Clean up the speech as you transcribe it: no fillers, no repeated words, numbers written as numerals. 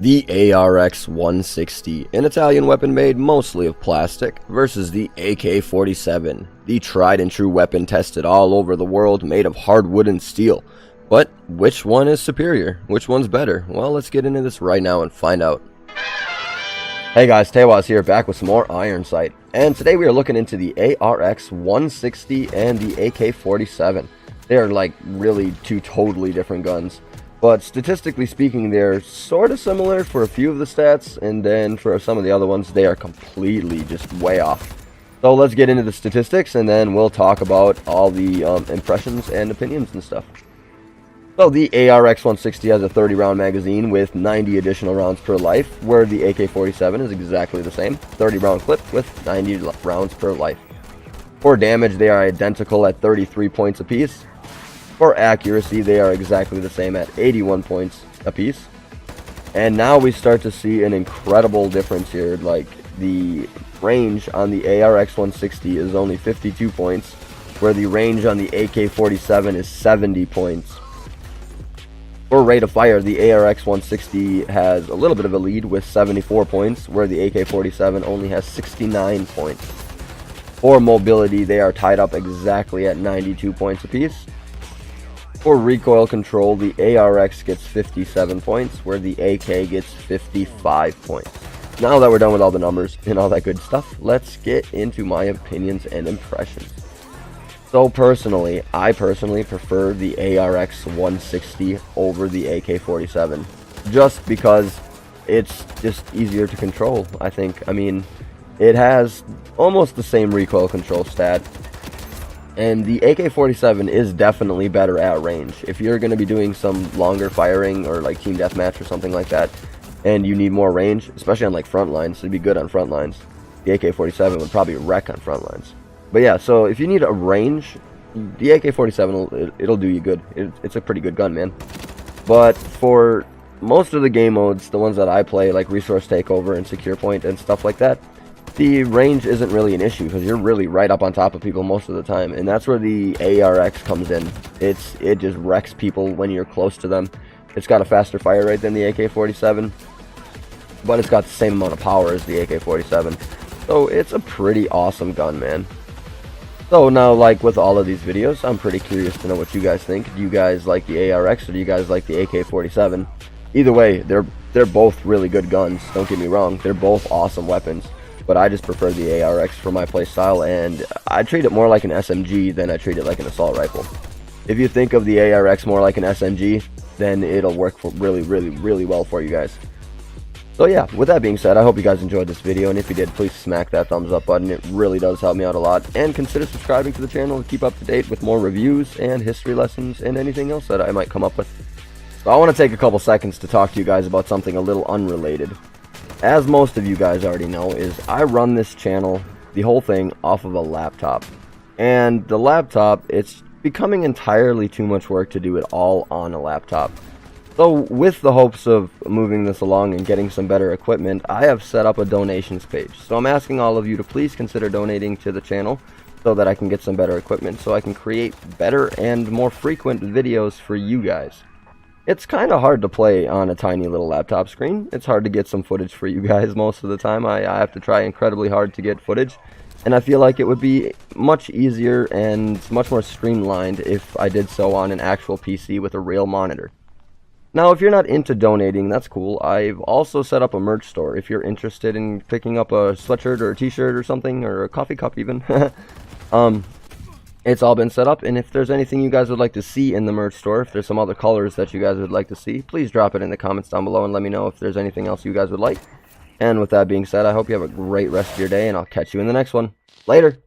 The ARX160, an Italian weapon made mostly of plastic, versus the AK47, the tried and true weapon tested all over the world made of hardwood and steel. But which one is superior? Which one's better? Well, let's get into this right now and find out. Hey guys, Teiwaz here, back with some more Ironsight. And today we are looking into the ARX160 and the AK47. They are like really two totally different guns. But statistically speaking, they're sort of similar for a few of the stats, and then for some of the other ones, they are completely just way off. So let's get into the statistics, and then we'll talk about all the impressions and opinions and stuff. So the ARX160 has a 30-round magazine with 90 additional rounds per life, where the AK47 is exactly the same, 30-round clip with 90 rounds per life. For damage, they are identical at 33 points apiece. For accuracy, they are exactly the same at 81 points apiece. And now we start to see an incredible difference here. Like, the range on the ARX160 is only 52 points, where the range on the AK47 is 70 points. For rate of fire, the ARX160 has a little bit of a lead with 74 points, where the AK47 only has 69 points. For mobility, they are tied up exactly at 92 points apiece. For recoil control, the ARX gets 57 points, where the AK gets 55 points. Now that we're done with all the numbers and all that good stuff, let's get into my opinions and impressions. So I personally prefer the ARX160 over the AK47, just because it's just easier to control, I think. I mean, it has almost the same recoil control stat. And the AK-47 is definitely better at range. If you're going to be doing some longer firing or like team deathmatch or something like that, and you need more range, especially on like front lines, it'd be good on front lines. The AK-47 would probably wreck on front lines. But yeah, so if you need a range, the AK-47, it'll do you good. It's a pretty good gun, man. But for most of the game modes, the ones that I play, like Resource Takeover and Secure Point and stuff like that, the range isn't really an issue because you're really right up on top of people most of the time, and that's where the ARX comes in. It just wrecks people when you're close to them. It's got a faster fire rate than the AK-47, but it's got the same amount of power as the AK-47. So it's a pretty awesome gun, man. So now, like with all of these videos, I'm pretty curious to know what you guys think. Do you guys like the ARX or do you guys like the AK-47? Either way, they're both really good guns. Don't get me wrong; they're both awesome weapons. But I just prefer the ARX for my playstyle, and I treat it more like an SMG than I treat it like an assault rifle. If you think of the ARX more like an SMG, then it'll work for really well for you guys. So yeah, with that being said, I hope you guys enjoyed this video, and if you did, please smack that thumbs up button. It really does help me out a lot, and consider subscribing to the channel to keep up to date with more reviews and history lessons and anything else that I might come up with. So I want to take a couple seconds to talk to you guys about something a little unrelated. As most of you guys already know, is I run this channel, the whole thing, off of a laptop. And the laptop, it's becoming entirely too much work to do it all on a laptop. So with the hopes of moving this along and getting some better equipment, I have set up a donations page. So I'm asking all of you to please consider donating to the channel so that I can get some better equipment, so I can create better and more frequent videos for you guys. It's kind of hard to play on a tiny little laptop screen. It's hard to get some footage for you guys most of the time. I have to try incredibly hard to get footage. And I feel like it would be much easier and much more streamlined if I did so on an actual PC with a real monitor. Now, if you're not into donating, that's cool. I've also set up a merch store if you're interested in picking up a sweatshirt or a t-shirt or something, or a coffee cup even. It's all been set up, and if there's anything you guys would like to see in the merch store, if there's some other colors that you guys would like to see, please drop it in the comments down below and let me know if there's anything else you guys would like. And with that being said, I hope you have a great rest of your day, and I'll catch you in the next one. Later!